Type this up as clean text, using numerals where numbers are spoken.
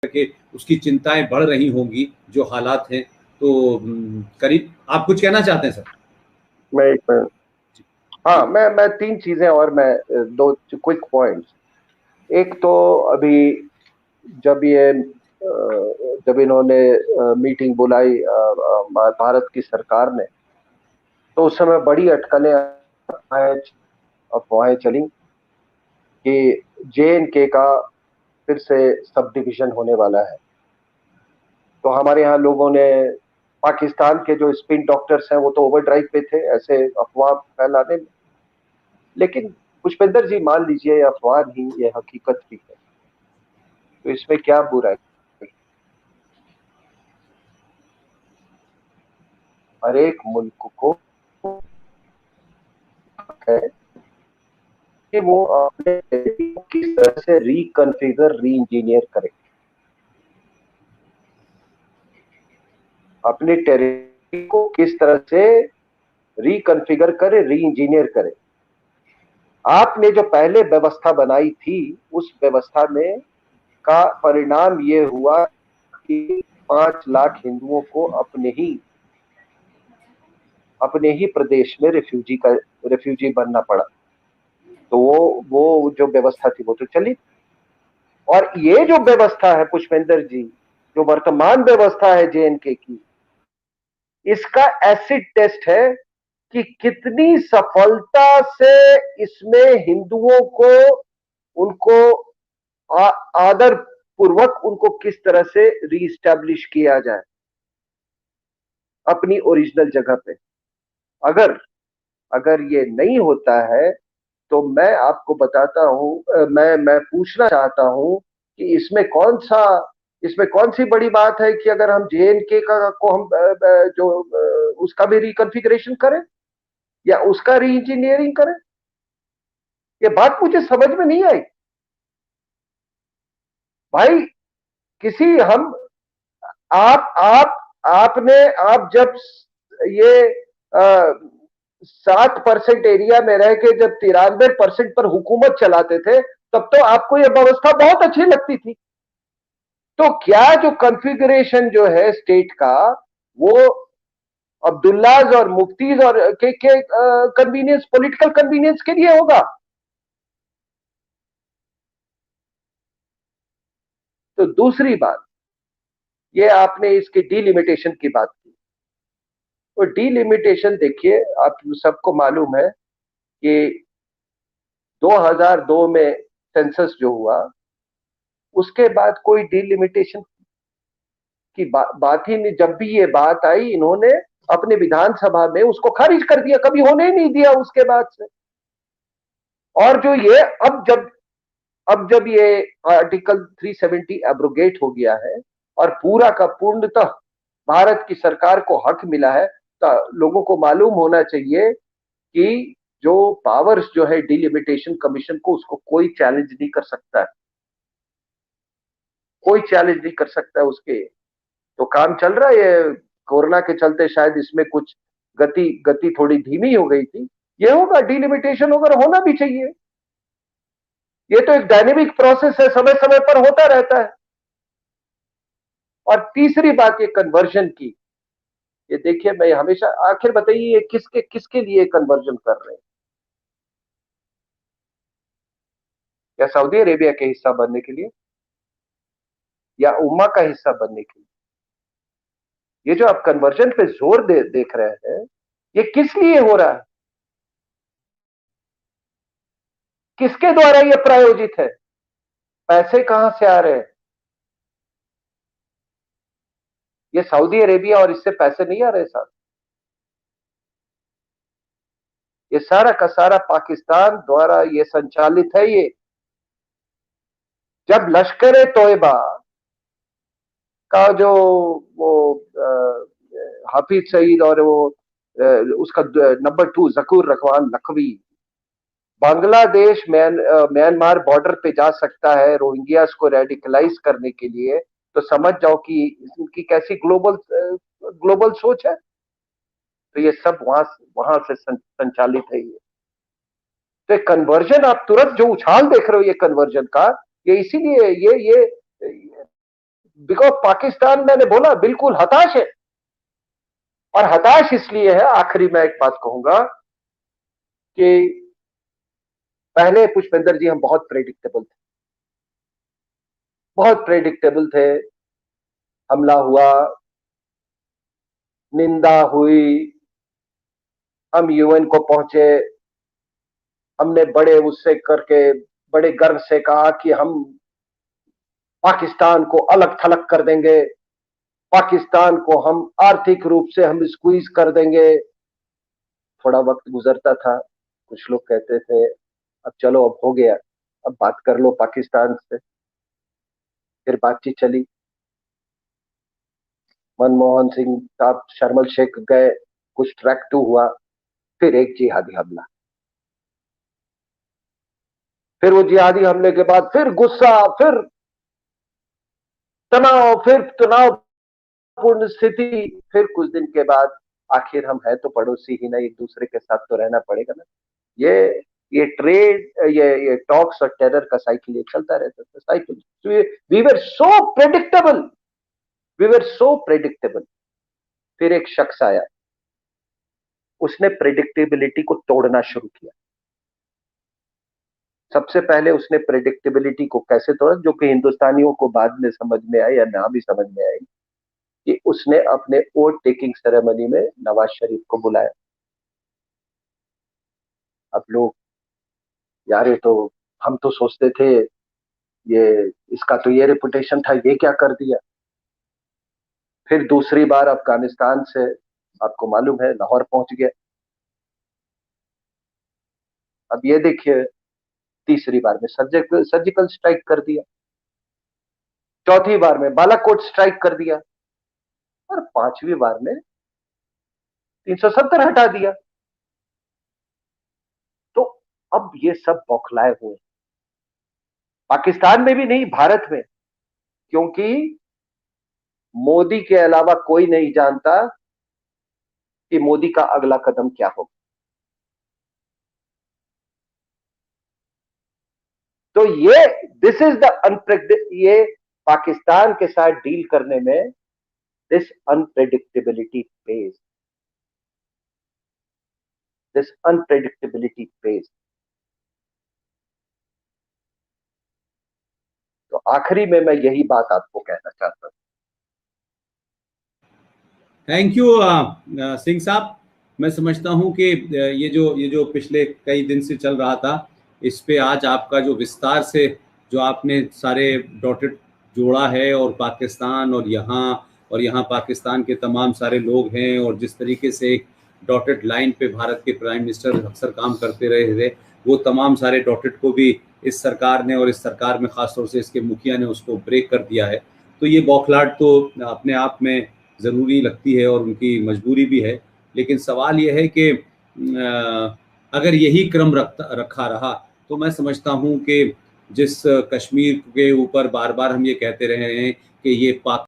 के उसकी चिंताएं बढ़ रही होंगी जो हालात हैं। तो करीब आप कुछ कहना चाहते हैं सर? मैं एक हाँ, मैं तीन चीजें और मैं दो क्विक पॉइंट्स। एक तो अभी जब ये जब इन्होंने मीटिंग बुलाई भारत की सरकार ने, तो उस समय बड़ी अटकलें अफवाहें चली कि JNK का फिर से सब डिविजन होने वाला है। तो हमारे यहाँ लोगों ने, पाकिस्तान के जो स्पिन डॉक्टर्स हैं वो तो ओवरड्राइव पे थे ऐसे अफवाह फैलाने में, लेकिन पुष्पेंद्र जी मान लीजिए ये अफवाह नहीं, ये हकीकत भी है, तो इसमें क्या बुरा है? हर एक मुल्क को है कि वो अपने किस तरह से रिकॉन्फ़िगर, री इंजीनियर करे, अपने टेरिटरी को किस तरह से रिकॉन्फ़िगर करे, री इंजीनियर करे। आपने जो पहले व्यवस्था बनाई थी, उस व्यवस्था में का परिणाम ये हुआ कि 5 लाख हिंदुओं को अपने ही प्रदेश में रेफ्यूजी बनना पड़ा। तो वो जो व्यवस्था थी वो तो चली, और ये जो व्यवस्था है पुष्पेंद्र जी, जो वर्तमान व्यवस्था है JNK की, इसका एसिड टेस्ट है कि कितनी सफलता से इसमें हिंदुओं को, उनको आदर पूर्वक उनको किस तरह से रीइस्टैब्लिश किया जाए अपनी ओरिजिनल जगह पे। अगर अगर ये नहीं होता है तो मैं आपको बताता हूं, मैं पूछना चाहता हूं कि इसमें कौन सी बड़ी बात है कि अगर हम JNK को हम जो उसका भी रिकॉन्फ़िगरेशन करें या उसका री इंजीनियरिंग करें। ये बात मुझे समझ में नहीं आई भाई। किसी हम आप जब ये 7% एरिया में रह के जब 93% पर हुकूमत चलाते थे, तब तो आपको ये व्यवस्था बहुत अच्छी लगती थी। तो क्या जो कॉन्फ़िगरेशन जो है स्टेट का, वो अब्दुल्लाज और मुफ्तीज और के कन्वीनियंस, पॉलिटिकल कन्वीनियंस के लिए होगा? तो दूसरी बात, ये आपने इसकी डीलिमिटेशन की बात की। तो डीलिमिटेशन देखिए, आप सबको मालूम है कि 2002 में सेंसस जो हुआ, उसके बाद कोई डीलिमिटेशन की बात ही नहीं। जब भी ये बात आई, इन्होंने अपने विधानसभा में उसको खारिज कर दिया, कभी होने ही नहीं दिया उसके बाद से। और जो ये अब जब ये आर्टिकल 370 एब्रोगेट हो गया है और पूरा का पूर्णतः भारत की सरकार को हक मिला है, तो लोगों को मालूम होना चाहिए कि जो पावर्स जो है डिलिमिटेशन कमीशन को, उसको कोई चैलेंज नहीं कर सकता है, कोई चैलेंज नहीं कर सकता है उसके। तो काम चल रहा है। ये कोरोना के चलते शायद इसमें कुछ गति थोड़ी धीमी हो गई थी। ये होगा, डिलिमिटेशन वगैरह होना भी चाहिए। ये तो एक डायनेमिक प्रोसेस है, समय समय पर होता रहता है। और तीसरी बात ये कन्वर्जन की, ये देखिए, मैं हमेशा, आखिर बताइए ये किसके लिए कन्वर्जन कर रहे हैं? या सऊदी अरेबिया के हिस्सा बनने के लिए, या उम्मा का हिस्सा बनने के लिए? ये जो आप कन्वर्जन पे जोर देख रहे हैं, ये किस लिए हो रहा है? किसके द्वारा ये प्रायोजित है? पैसे कहां से आ रहे हैं? ये सऊदी अरेबिया और इससे पैसे नहीं आ रहे साहब। ये सारा का सारा पाकिस्तान द्वारा ये संचालित है। ये जब लश्कर तोयबा का जो वो हाफिज सईद और वो उसका number 2 जकूर रखवान Lakhvi Bangladesh Myanmar border पे जा सकता है रोहिंग्यास को रेडिकलाइज करने के लिए, तो समझ जाओ कि इनकी कैसी ग्लोबल सोच है। तो ये सब वहां से संचालित है। ये तो कन्वर्जन, आप तुरंत जो उछाल देख रहे हो ये कन्वर्जन का, ये इसीलिए ये बिकॉज पाकिस्तान, मैंने बोला, बिल्कुल हताश है। और हताश इसलिए है, आखिरी में एक बात कहूंगा कि पहले पुष्पेंद्र जी हम बहुत प्रेडिक्टेबल थे, बहुत प्रेडिक्टेबल थे। हमला हुआ, निंदा हुई, हम यूएन को पहुंचे, हमने बड़े उससे करके बड़े गर्व से कहा कि हम पाकिस्तान को अलग थलग कर देंगे, पाकिस्तान को हम आर्थिक रूप से हम स्क्वीज कर देंगे। थोड़ा वक्त गुजरता था, कुछ लोग कहते थे अब चलो, अब हो गया, अब बात कर लो पाकिस्तान से। फिर बातचीत चली, मनमोहन सिंह साहब शर्म el शेख गए, कुछ ट्रैक 2 हुआ, फिर एक जिहादी हमला। फिर वो जिहादी हमले के बाद फिर गुस्सा, फिर तनावपूर्ण स्थिति। फिर कुछ दिन के बाद आखिर हम है तो पड़ोसी ही ना, एक दूसरे के साथ तो रहना पड़ेगा ना। ये ट्रेड, ये टॉक्स और टेरर का साइकिल ये चलता रहता था, cycle. We were so predictable, we were so predictable. फिर एक शख्स आया, उसने प्रेडिक्टेबिलिटी को तोड़ना शुरू किया। सबसे पहले उसने प्रेडिक्टेबिलिटी को कैसे तोड़ा, जो कि हिंदुस्तानियों को बाद में समझ में आई, या ना भी समझ में आई, कि उसने अपने वोट टेकिंग सेरेमनी में नवाज शरीफ को बुलाया। अब लोग, यार ये तो, हम तो सोचते थे ये, इसका तो ये रेपुटेशन था, ये क्या कर दिया। फिर दूसरी बार अफगानिस्तान से, आपको मालूम है, लाहौर पहुंच गया। अब ये देखिए, तीसरी बार में सर्जिकल स्ट्राइक कर दिया, चौथी बार में बालाकोट स्ट्राइक कर दिया, और पांचवी बार में 370 हटा दिया। तो अब ये सब बौखलाए हुए, पाकिस्तान में भी नहीं, भारत में, क्योंकि मोदी के अलावा कोई नहीं जानता कि मोदी का अगला कदम क्या होगा। तो ये दिस इज द अनप्रेडिक्ट, ये पाकिस्तान के साथ डील करने में this unpredictability page, this unpredictability page. तो आखिरी में मैं यही बात आपको कहना चाहता हूं। थैंक यू सिंह साहब। मैं समझता हूं कि ये जो पिछले कई दिन से चल रहा था, इस पे आज आपका जो विस्तार से जो आपने सारे डॉटेड जोड़ा है, और पाकिस्तान और यहाँ पाकिस्तान के तमाम सारे लोग हैं, और जिस तरीके से एक डॉटेड लाइन पे भारत के प्राइम मिनिस्टर अक्सर काम करते रहे थे, वो तमाम सारे डॉटेड को भी इस सरकार ने, और इस सरकार में खासतौर से इसके मुखिया ने उसको ब्रेक कर दिया है। तो ये बौखलाहट तो अपने आप में ज़रूरी लगती है और उनकी मजबूरी भी है। लेकिन सवाल यह है कि अगर यही क्रम रखा रहा, तो मैं समझता हूं कि जिस कश्मीर के ऊपर बार बार हम ये कहते रहे हैं कि ये पाक